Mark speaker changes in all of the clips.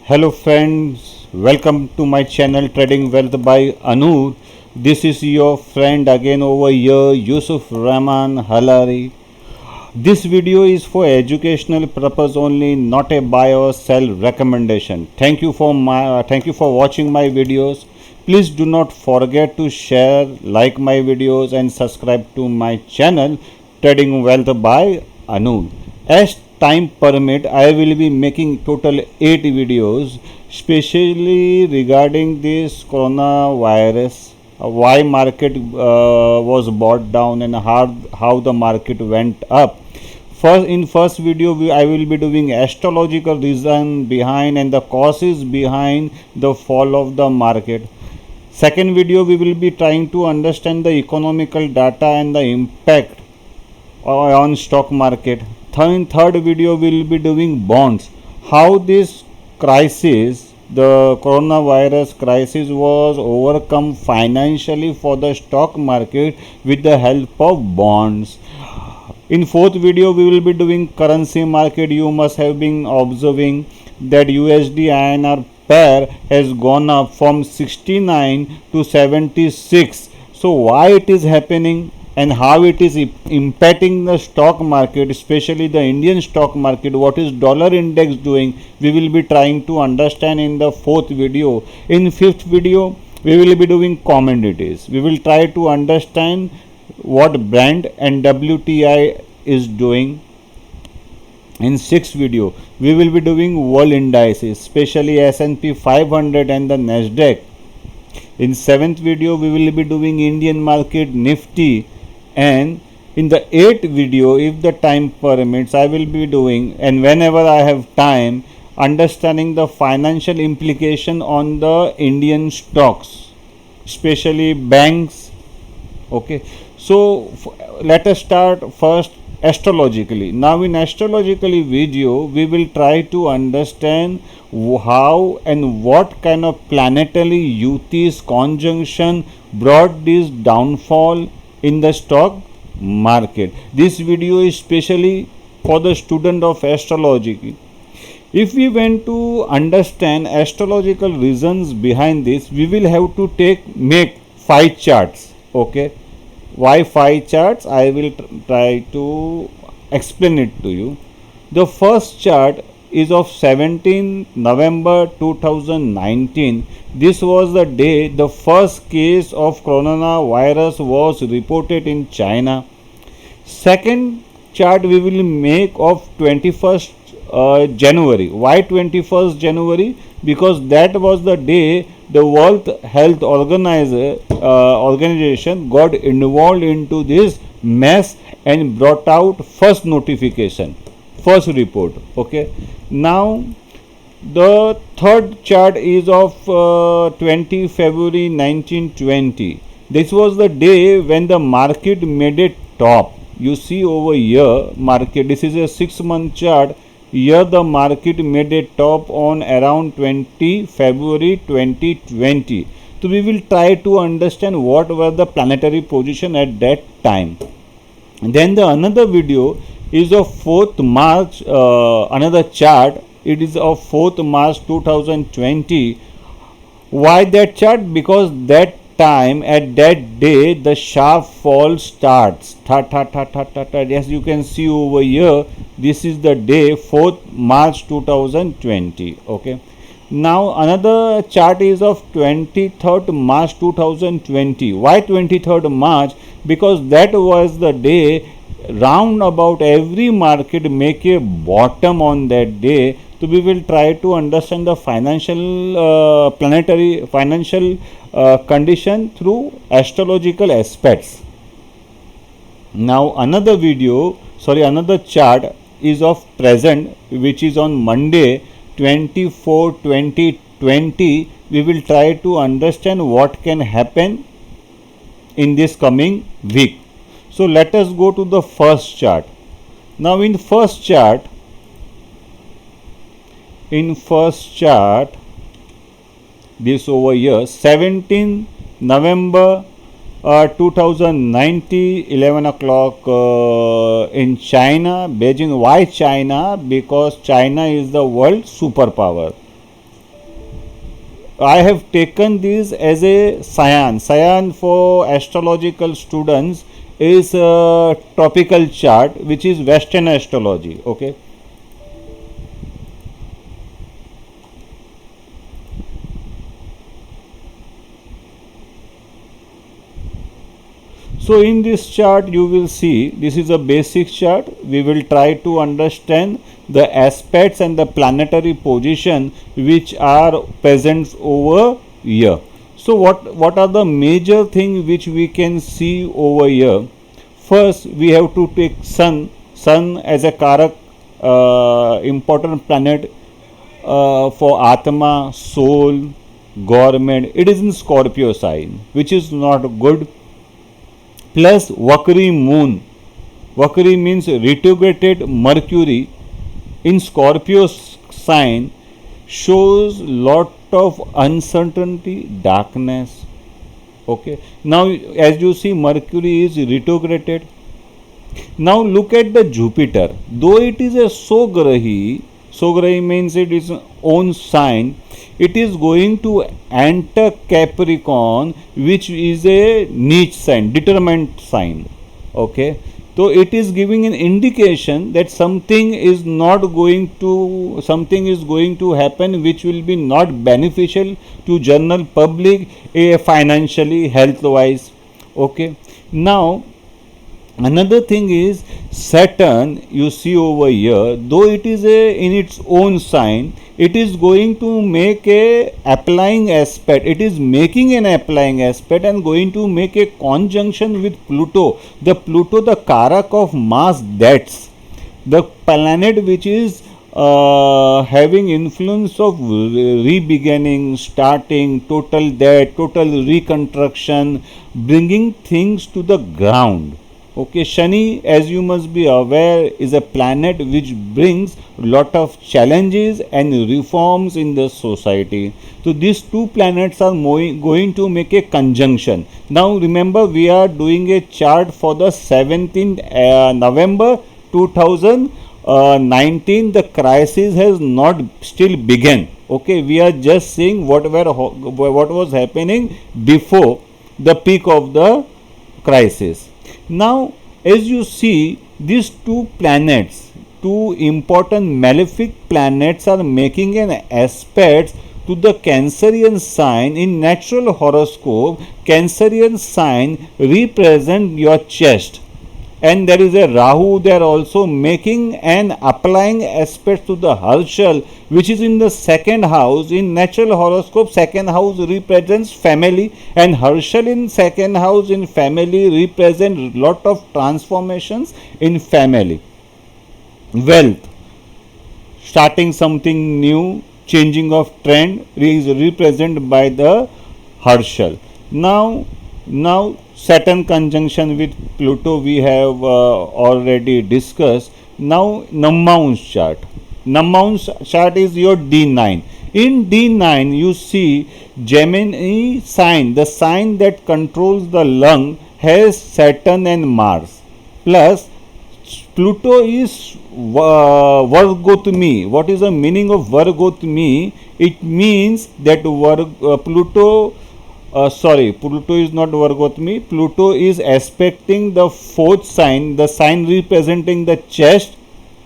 Speaker 1: Hello friends, welcome to my channel Trading Wealth by Anuj. This is your friend again over here, Yusuf Rahman Halari. This video is for educational purpose only, not a buy or sell recommendation. Thank you for watching my videos. Please do not forget to share, like my videos and subscribe to my channel Trading Wealth by Anuj. As time permit, I will be making total 8 videos, especially regarding this coronavirus, why market was brought down and how the market went up. First video, I will be doing astrological reason behind and the causes behind the fall of the market. Second video, we will be trying to understand the economical data and the impact on stock market. Third video will be doing bonds, how this crisis, the coronavirus crisis, was overcome financially for the stock market with the help of bonds. In fourth video, we will be doing currency market. You must have been observing that USD INR pair has gone up from 69 to 76. So why it is happening and how it is impacting the stock market, especially the Indian stock market? What is dollar index doing? We will be trying to understand in the fourth video. In fifth video, we will be doing commodities. We will try to understand what Brent and WTI is doing. In sixth video, we will be doing world indices, especially S&P 500 and the Nasdaq. In seventh video, we will be doing Indian market Nifty, and in the eighth video, if the time permits, I will be doing, and whenever I have time, understanding the financial implication on the Indian stocks, especially banks. Okay, so let us start first astrologically. Now in astrologically video, we will try to understand how and what kind of planetary yutis conjunction brought this downfall in the stock market. This video is specially for the student of astrology. If we want to understand astrological reasons behind this, we will have to make 5 charts. Okay, why 5 charts? I will try to explain it to you. The first chart is of 17 November 2019. This was the day the first case of coronavirus was reported in China. Second chart we will make of 21st January. Why 21st January? Because that was the day the World Health Organization got involved into this mess and brought out first notification, first report. Okay, now the third chart is of 20 February 1920. This was the day when the market made a top. You see over here, market, this is a 6-month chart. Here the market made a top on around 20 February 2020. So we will try to understand what were the planetary position at that time. And then the another video is of 4th March, another chart. It is of 4th March 2020. Why that chart? Because that time, at that day, the sharp fall starts. As you can see over here, this is the day 4th March 2020. Okay, now another chart is of 23rd March 2020. Why 23rd March? Because that was the day round about every market make a bottom on that day. So we will try to understand the financial planetary financial condition through astrological aspects. Now another chart is of present, which is on Monday 24/2020. We will try to understand what can happen in this coming week. So let us go to the first chart. Now in first chart, this over here, 17 November 2090, 11 o'clock in China, Beijing. Why China? Because China is the world superpower. I have taken this as a cyan. Cyan for astrological students is a tropical chart, which is Western astrology. Okay. So in this chart you will see this is a basic chart. We will try to understand the aspects and the planetary position which are present over here. So what are the major things which we can see over here? First we have to take sun as a karak, important planet for Atma, soul, government. It is in Scorpio sign, which is not good. Plus Vakri moon. Vakri means retrograde Mercury in Scorpio sign shows lot of uncertainty, darkness. Okay. Now as you see, Mercury is retrograded. Now look at the Jupiter. Though it is a Sograhi means it is own sign, it is going to enter Capricorn, which is a niche sign, determined sign. Okay. So it is giving an indication that something is going to happen which will be not beneficial to general public, financially, health wise. Okay. Now another thing is Saturn, you see over here, though it is in its own sign, it is going to make a applying aspect. It is making an applying aspect and going to make a conjunction with Pluto. The Pluto, the karak of mass deaths, the planet which is having influence of re-beginning, starting, total death, total reconstruction, bringing things to the ground. Okay, Shani, as you must be aware, is a planet which brings lot of challenges and reforms in the society. So these two planets are going to make a conjunction. Now remember, we are doing a chart for the 17th November 2019. The crisis has not still begun. Okay, we are just seeing what was happening before the peak of the crisis. Now, as you see, these two planets, two important malefic planets, are making an aspect to the Cancerian sign. In natural horoscope, Cancerian sign represent your chest, and there is a Rahu there also making and applying aspect to the Harshal, which is in the second house. In natural horoscope, second house represents family, and Harshal in second house in family represent lot of transformations in family, wealth, starting something new, changing of trend is represented by the Harshal. Now Saturn conjunction with Pluto we have already discussed. Now Nammaun's chart. Nammaun's chart is your D9. In D9 you see Gemini sign, the sign that controls the lung, has Saturn and Mars. Plus Pluto is Vargotmi. What is the meaning of Vargotmi? It means that Pluto is not Vargotmi. Pluto is aspecting the fourth sign, the sign representing the chest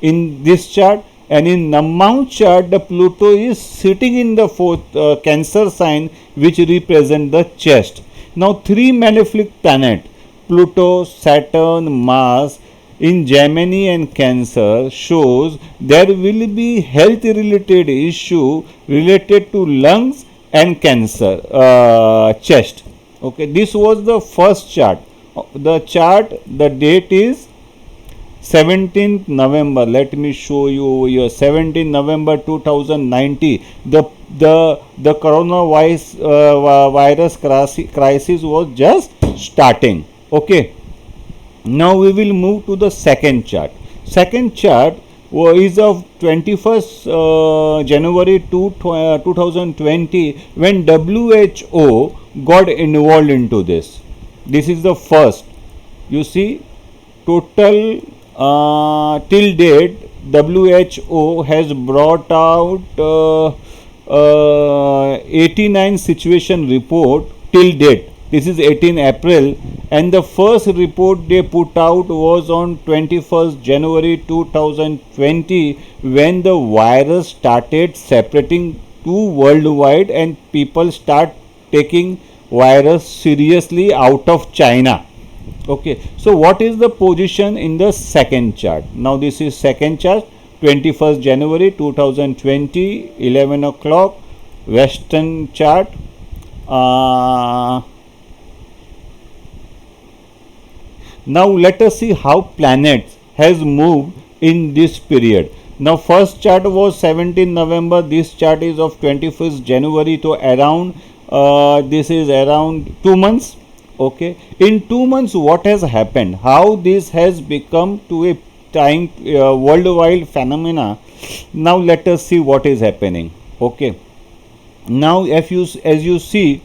Speaker 1: in this chart. And in Nammaun chart, the Pluto is sitting in the fourth Cancer sign, which represent the chest. Now, three malefic planets, Pluto, Saturn, Mars, in Gemini and Cancer, shows there will be health related issue related to lungs and cancer, chest. Okay, this was the first chart. The date is 17th November. Let me show you over here. 17th November 2019. The coronavirus crisis was just starting. Okay. Now we will move to the second chart. Second chart is of 21st January 2020, when WHO got involved into this. This is the first. You see, total till date WHO has brought out 89 situation report till date. This is 18 April, and the first report they put out was on 21st January 2020, when the virus started separating to worldwide and people start taking virus seriously out of China. Okay, so what is the position in the second chart? Now this is second chart, 21st January 2020, 11 o'clock, western chart. Now let us see how planets has moved in this period. Now first chart was 17 November, this chart is of 21st January, to around this is around 2 months. Okay, in 2 months what has happened, how this has become to a time worldwide phenomena. Now let us see what is happening. Okay, now if you as you see,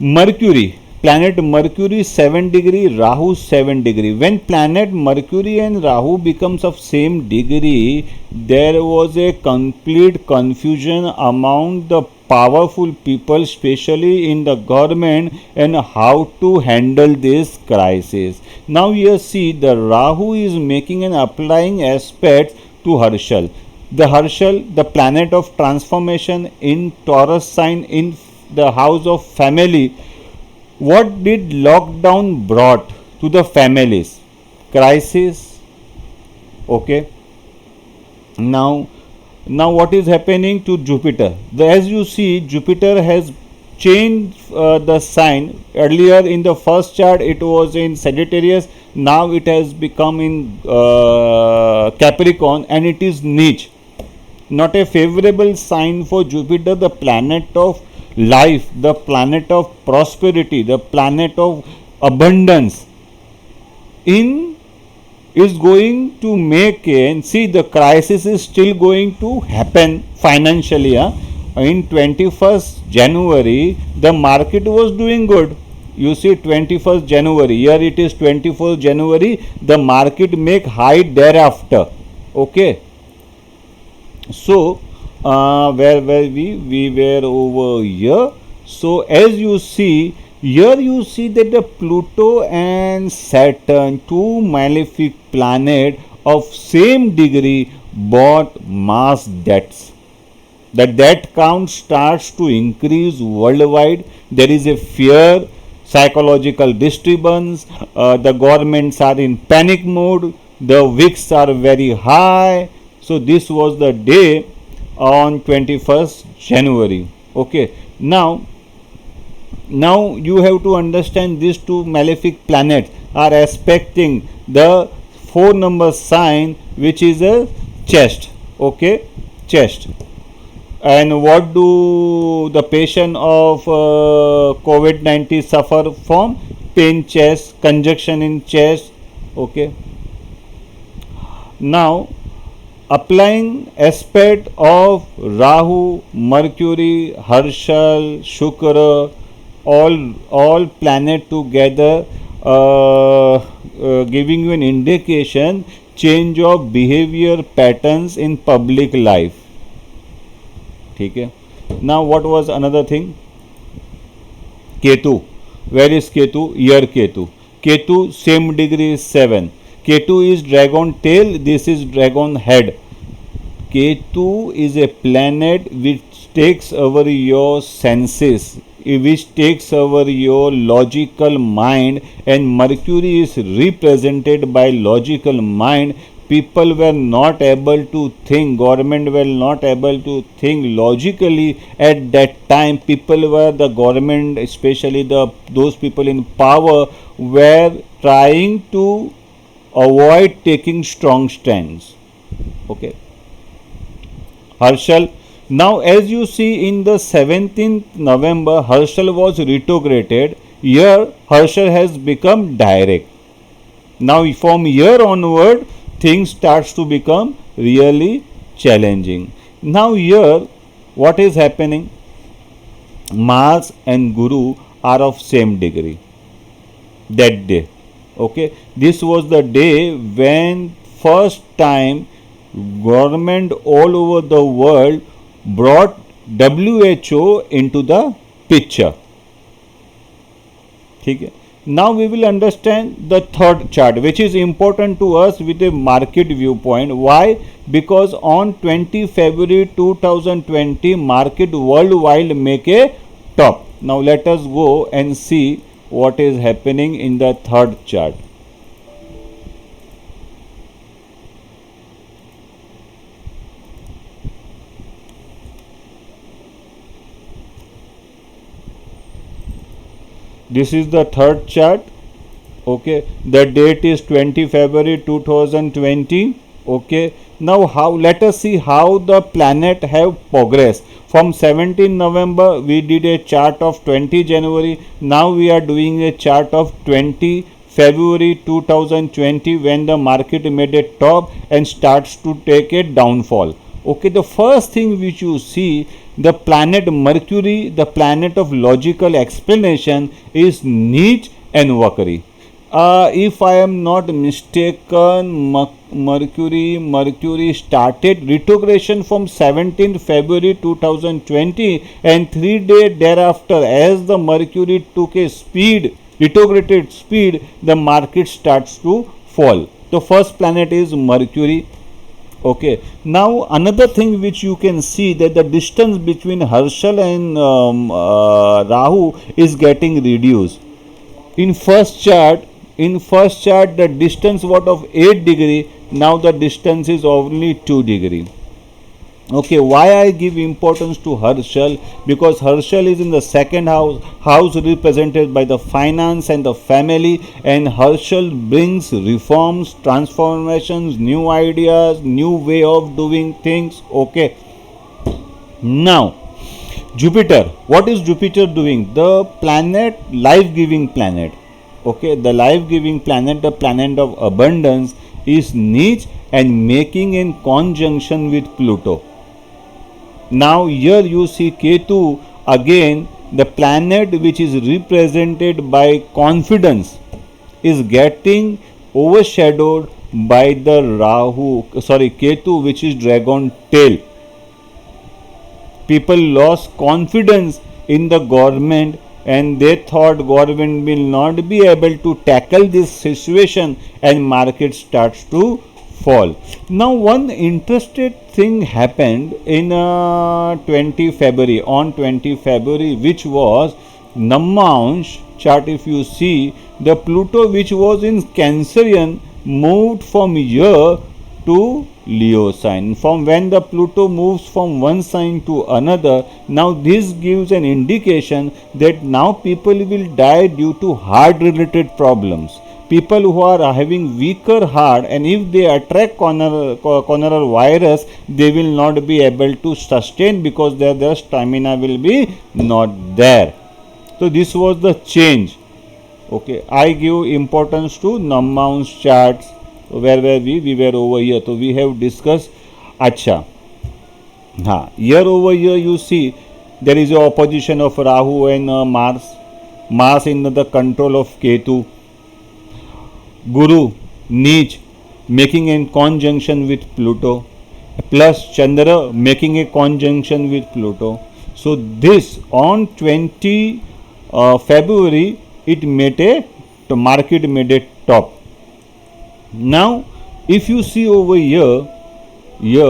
Speaker 1: Mercury, planet Mercury 7 degree, Rahu 7 degree. When planet Mercury and Rahu becomes of same degree, there was a complete confusion among the powerful people, especially in the government, and how to handle this crisis. Now you see the Rahu is making an applying aspect to Herschel. The Herschel, the planet of transformation in Taurus sign in the house of family. What did lockdown brought to the families? Crisis. Okay. Now what is happening to Jupiter? As you see, Jupiter has changed the sign. Earlier in the first chart it was in Sagittarius, now it has become in Capricorn, and it is niche. Not a favorable sign for Jupiter, the planet of life, the planet of prosperity, the planet of abundance. In is going to make and see the crisis is still going to happen financially. In 21st January the market was doing good. You see 21st January, here it is 24th January, the market make high thereafter. Okay, so where were we were over here. So as you see here, you see that the Pluto and Saturn, two malefic planet of same degree, bought mass debts. The debt count starts to increase worldwide. There is a fear, psychological disturbance, the governments are in panic mode, the VIX are very high. So this was the day on 21st January. Okay, now you have to understand these two malefic planets are aspecting the 4 number sign, which is a chest. Okay, chest. And what do the patient of COVID-19 suffer from? Pain chest, congestion in chest. Okay, now applying aspect of Rahu, Mercury, Herschel, Shukra, all planet together, giving you an indication change of behavior patterns in public life. Okay. Now what was another thing? Ketu. Where is Ketu? Here Ketu. Ketu same degree is 7. Ketu is dragon tail, this is dragon head. Ketu is a planet which takes over your senses, which takes over your logical mind, and Mercury is represented by logical mind. People were not able to think, government were not able to think logically at that time. People were, the government, especially those people in power, were trying to avoid taking strong stands. Okay. Herschel. Now as you see in the 17th November, Herschel was retrograded. Here Herschel has become direct. Now from here onward, things starts to become really challenging. Now here what is happening? Mars and Guru are of same degree that day. Okay, this was the day when first time government all over the world brought WHO into the picture. ठीक है. Now we will understand the third chart, which is important to us with a market viewpoint. Why? Because on 20 February 2020, market worldwide make a top. Now let us go and see what is happening in the third chart. This is the third chart. Okay, the date is 20 February 2020. Okay, now how, let us see how the planet have progressed. From 17 November we did a chart of 20 January. Now we are doing a chart of 20 February 2020, when the market made a top and starts to take a downfall. Okay, the first thing which you see, the planet Mercury, the planet of logical explanation, is niche and Vakari. If I am not mistaken, Mercury started retrogression from 17th February 2020, and 3 days thereafter, as the Mercury took a speed, retrograded speed, the market starts to fall. The first planet is Mercury. Okay, now another thing which you can see, that the distance between Herschel and Rahu is getting reduced. In first chart the distance was of 8 degree. Now the distance is only 2 degree. Okay, why I give importance to Herschel? Because Herschel is in the second house represented by the finance and the family, and Herschel brings reforms, transformations, new ideas, new way of doing things. Okay, now Jupiter, what is Jupiter doing? The planet, life giving planet. Okay, the life giving planet, the planet of abundance, is niche and making in conjunction with Pluto. Now here you see Ketu, again the planet which is represented by confidence is getting overshadowed by the Ketu, which is dragon tail. People lost confidence in the government, and they thought government will not be able to tackle this situation, and market starts to fall. Now one interesting thing happened in 20 February, on 20 February, which was Nammaansh chart. If you see, the Pluto which was in Cancerian moved from here to Leo sign. From when the Pluto moves from one sign to another, now this gives an indication that now people will die due to heart related problems. People who are having weaker heart, and if they attract coronary virus, they will not be able to sustain, because their stamina will be not there. So this was the change. Okay, I give importance to Nammaansh charts. Where were we? We were over here. So we have discussed. Acha. Here over here you see there is a opposition of Rahu and Mars. Mars in the control of Ketu. Guru, Neech, making a conjunction with Pluto, plus Chandra making a conjunction with Pluto. So this on 20 February, the market made a top. Now if you see over here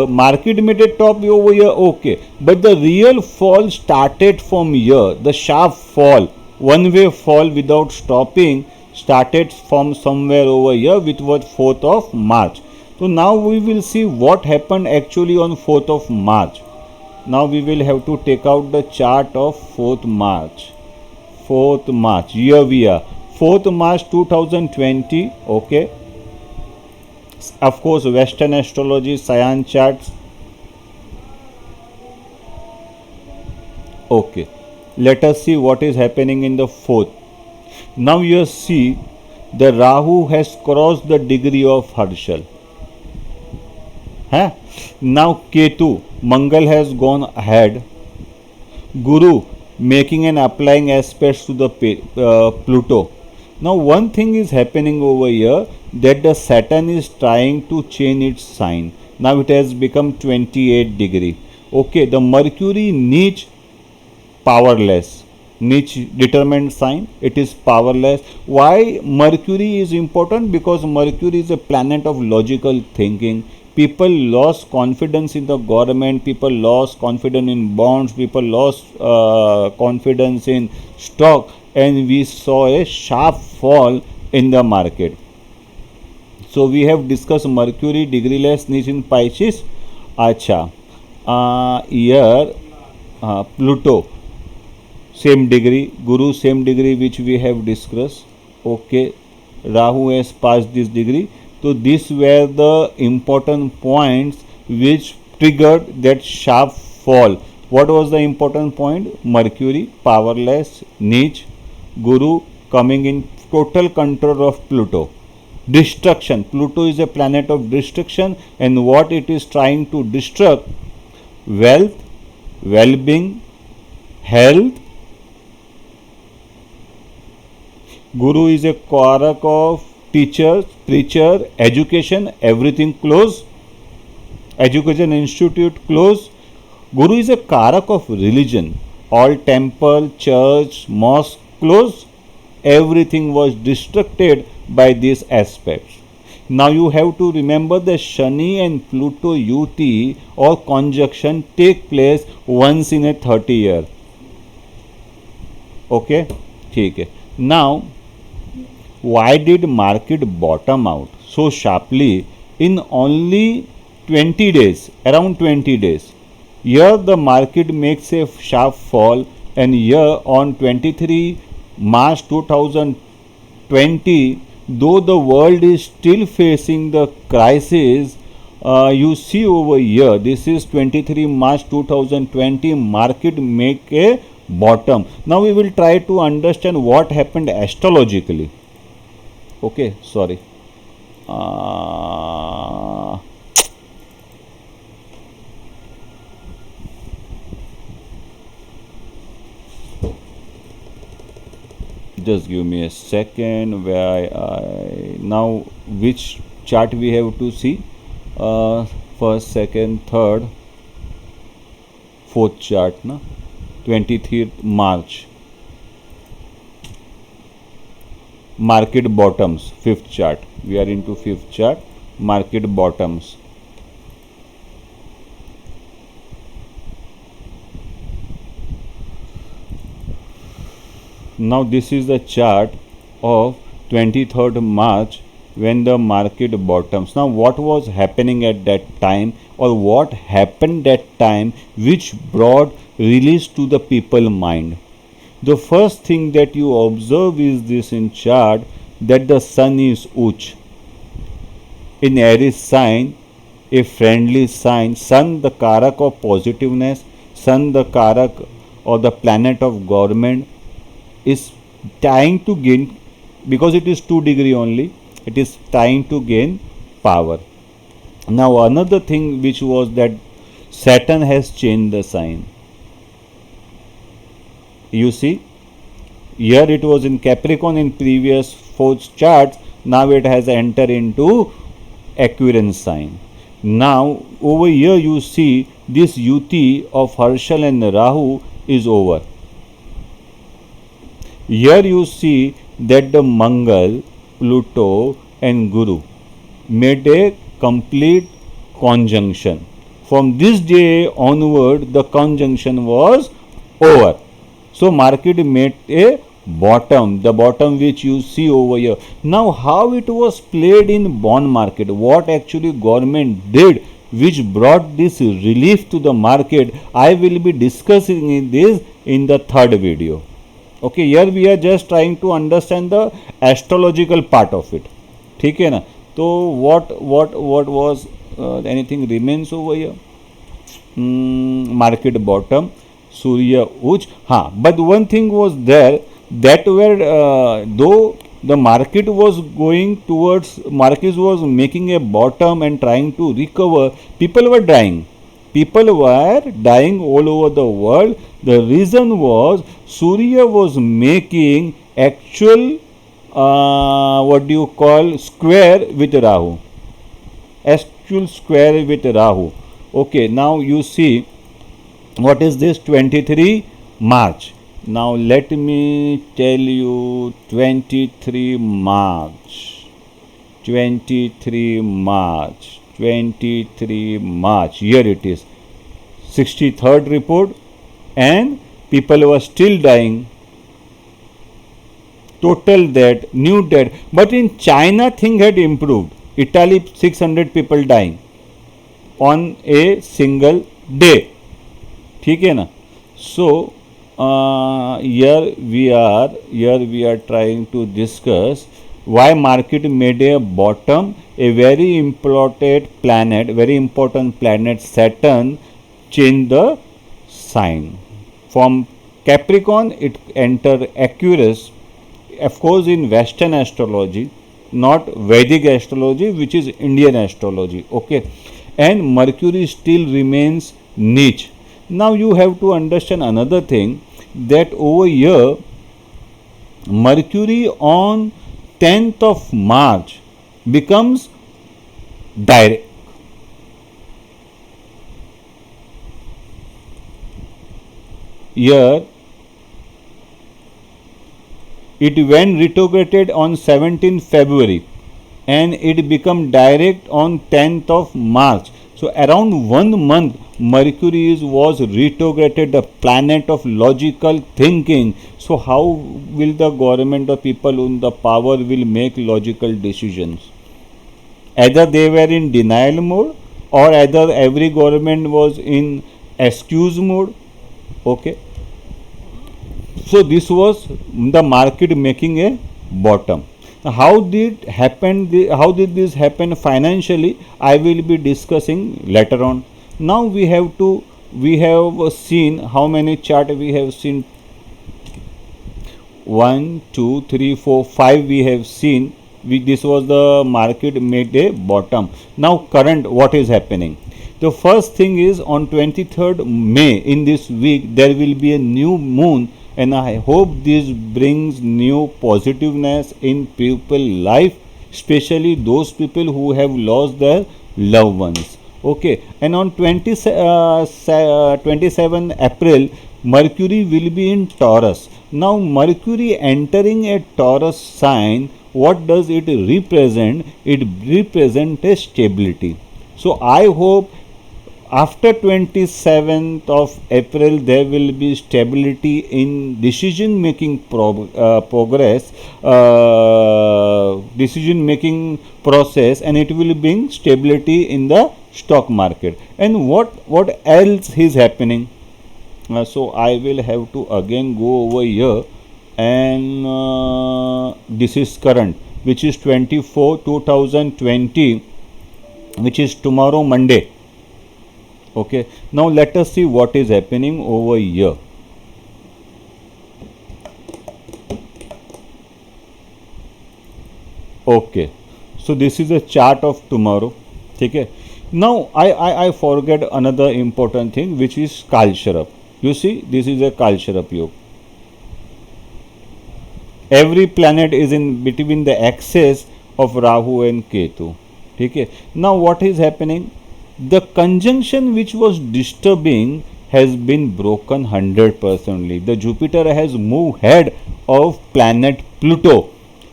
Speaker 1: market made a top over here. Okay, but the real fall started from here. The sharp fall, one way fall without stopping, started from somewhere over here, which was 4th of March. So now we will see what happened actually on 4th of March. Now we will have to take out the chart of 4th March. 4th March, here we are, 4th March 2020. Okay, of course Western astrology, Cyan charts. Okay, let us see what is happening in the 4th. Now you see the Rahu has crossed the degree of Herschel. Now Ketu, Mangal has gone ahead. Guru making and applying aspects to the Pluto. Now one thing is happening over here, that the Saturn is trying to change its sign. Now it has become 28 degree. Okay, the Mercury niche powerless. Niche determined sign, it is powerless. Why Mercury is important? Because Mercury is a planet of logical thinking. People lost confidence in the government, people lost confidence in bonds, people lost confidence in stock, and we saw a sharp fall in the market. So we have discussed Mercury degree-less niche in Pisces. Acha. Here Pluto same degree, Guru same degree which we have discussed. Okay, Rahu has passed this degree. So these were the important points which triggered that sharp fall. What was the important point? Mercury powerless, niche, Guru coming in total control of Pluto. Destruction. Pluto is a planet of destruction, and what it is trying to destruct? Wealth, well-being, health. Guru is a karak of teachers, preacher, education, everything close. Education institute close. Guru is a karak of religion. All temple, church, mosque close. Everything was destructed by these aspects. Now you have to remember that Shani and Pluto UT or conjunction take place once in a 30 year. Okay? Okay. Now, why did market bottom out so sharply in only 20 days, around 20 days? Here the market makes a sharp fall, and here on 23 March 2020, though the world is still facing the crisis, you see over here, this is 23 March 2020, market make a bottom. Now we will try to understand what happened astrologically. Okay, sorry. Just give me a second where I now which chart we have to see. First, second, third, fourth chart, na 23rd March. Market bottoms, fifth chart. We are into fifth chart. Market bottoms. Now this is the chart of 23rd March when the market bottoms. Now what was happening at that time, or what happened that time which brought release to the people mind? The first thing that you observe is this in chart, that the sun is Uch. In Aries sign, a friendly sign. Sun the karak of positiveness, sun the karak or the planet of government, is trying to gain, because it is 2 degree only, it is trying to gain power. Now another thing which was that Saturn has changed the sign. You see, here it was in Capricorn in previous 4 charts, now it has entered into Aquarian sign. Now over here you see this UT of Harshal and Rahu is over. Here you see that the Mangal, Pluto and Guru made a complete conjunction. From this day onward the conjunction was over. So market made a bottom, the bottom which you see over here. Now how it was played in bond market, what actually government did which brought this relief to the market, I will be discussing this in the third video. Okay, here we are just trying to understand the astrological part of it. ठीक है ना? तो what was anything remains over here? Market bottom, Surya Uch. But one thing was there, that where though the market was going towards, market was making a bottom and trying to recover, people were dying. People were dying all over the world. The reason was Surya was making actual square with Rahu. Actual square with Rahu. Okay, now you see What is this? 23 March. Now let me tell you 23 March. 23 March. 23 March. Here it is. 63rd report, and people were still dying. Total death, new death. But in China, thing had improved. Italy, 600 people dying on a single day. ठीक है ना? So here we are trying to discuss why market made a bottom. A very important planet Saturn changed the sign from Capricorn. It entered Aquarius, of course, in Western astrology, not Vedic astrology, which is Indian astrology. Okay, and Mercury still remains niche. Now you have to understand another thing, that over here Mercury on 10th of March becomes direct. Here it went retrograded on 17th February and it become direct on 10th of March. So around 1 month Mercury was retrograded, the planet of logical thinking. So how will the government or people in the power will make logical decisions? Either they were in denial mode, or either every government was in excuse mode. Okay. So this was the market making a bottom. How did this happen financially? I will be discussing later on. Now we have seen how many chart we have seen. 1, 2, 3, 4, 5 we have seen. This was the market made a bottom. Now current, what is happening? The first thing is on 23rd May, in this week there will be a new moon, and I hope this brings new positiveness in people life, especially those people who have lost their loved ones. Okay, and on 27 April Mercury will be in Taurus. Now Mercury entering a Taurus sign, what does it represent? It represents a stability. So I hope after 27th of April there will be stability in decision making progress, decision making process, and it will bring stability in the stock market. And what else is happening? So I will have to again go over here, and this is current, which is 24/2020, which is tomorrow Monday. Okay, now let us see what is happening over here. Okay, so this is a chart of tomorrow. Okay, now I forget another important thing, which is Kalsharap. You see, this is a Kalsharap yoga. Every planet is in between the axis of Rahu and Ketu. Okay, now what is happening? The conjunction which was disturbing has been broken 100%. The Jupiter has moved head of planet Pluto.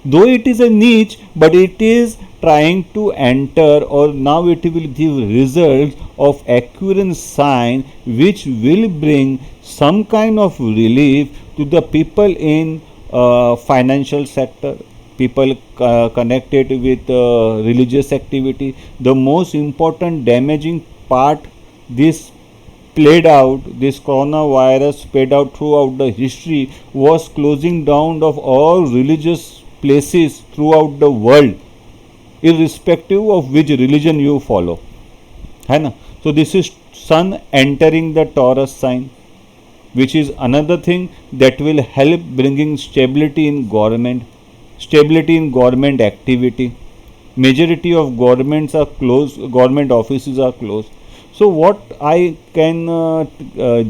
Speaker 1: Though it is a niche, but it is trying to enter, or now it will give results of Aquarian sign, which will bring some kind of relief to the people in financial sector, people connected with religious activity. The most important damaging part, this coronavirus played out throughout the history, was closing down of all religious places throughout the world, irrespective of which religion you follow. है ना? So this is Sun entering the Taurus sign, which is another thing that will help bringing stability in government activity. Majority of governments are closed, government offices are closed. So what I can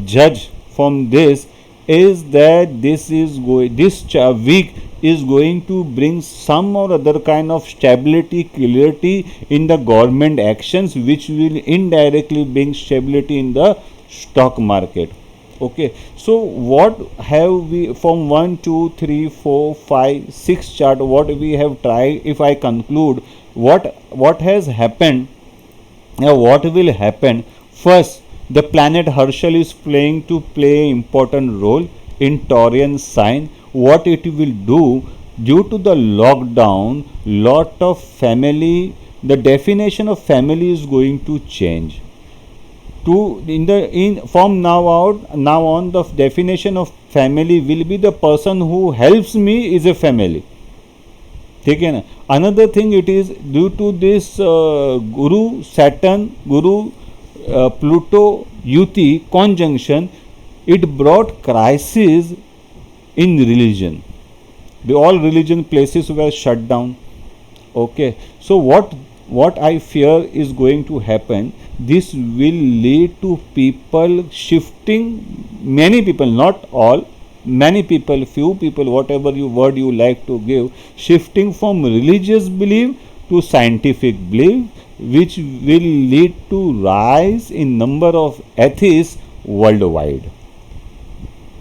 Speaker 1: judge from this is that this week is going to bring some or other kind of stability, clarity in the government actions, which will indirectly bring stability in the stock market. Okay, so what have we from 1, 2, 3, 4, 5, 6 chart, what we have tried? If I conclude what has happened, now what will happen? First, the planet Herschel is playing to play important role in Taurian sign. What it will do, due to the lockdown, lot of family, the definition of family is going to change. To in from now on, the definition of family will be the person who helps me is a family. ठीक है ना. Another thing, it is due to this Guru Saturn, Guru Pluto Yuti conjunction, it brought crisis in religion. All religion places were shut down. Okay, so what I fear is going to happen, this will lead to people shifting, many people, not all, many people, few people, whatever you word you like to give, shifting from religious belief to scientific belief, which will lead to rise in number of atheists worldwide.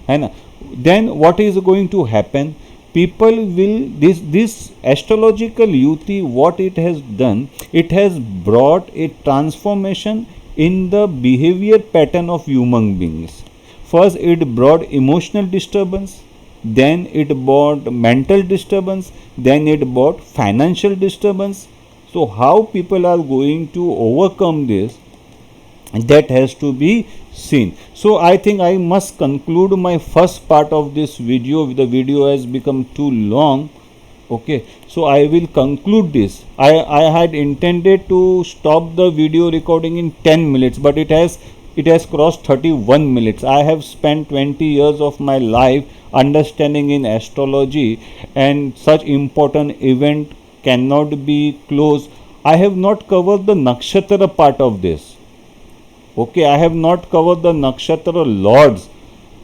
Speaker 1: And then what is going to happen? People will, this astrological yuti, what it has done, it has brought a transformation in the behavior pattern of human beings. First, it brought emotional disturbance, then it brought mental disturbance, then it brought financial disturbance. So how people are going to overcome this, that has to be seen. So I think I must conclude my first part of this video. The video has become too long. Okay, so I will conclude this. I had intended to stop the video recording in 10 minutes, but it has crossed 31 minutes. I have spent 20 years of my life understanding in astrology, and such important event cannot be closed. I have not covered the nakshatra part of this. Okay, I have not covered the nakshatra lords.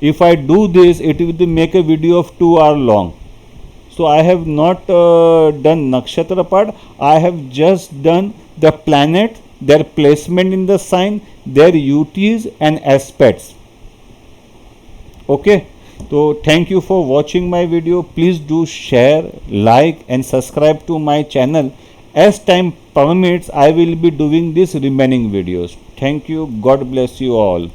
Speaker 1: If I do this, it will make a video of 2 hours long. So I have not done nakshatra part. I have just done the planet, their placement in the sign, their UTs and aspects. Okay, so thank you for watching my video. Please do share, like and subscribe to my channel. As time permits, I will be doing these remaining videos. Thank you. God bless you all.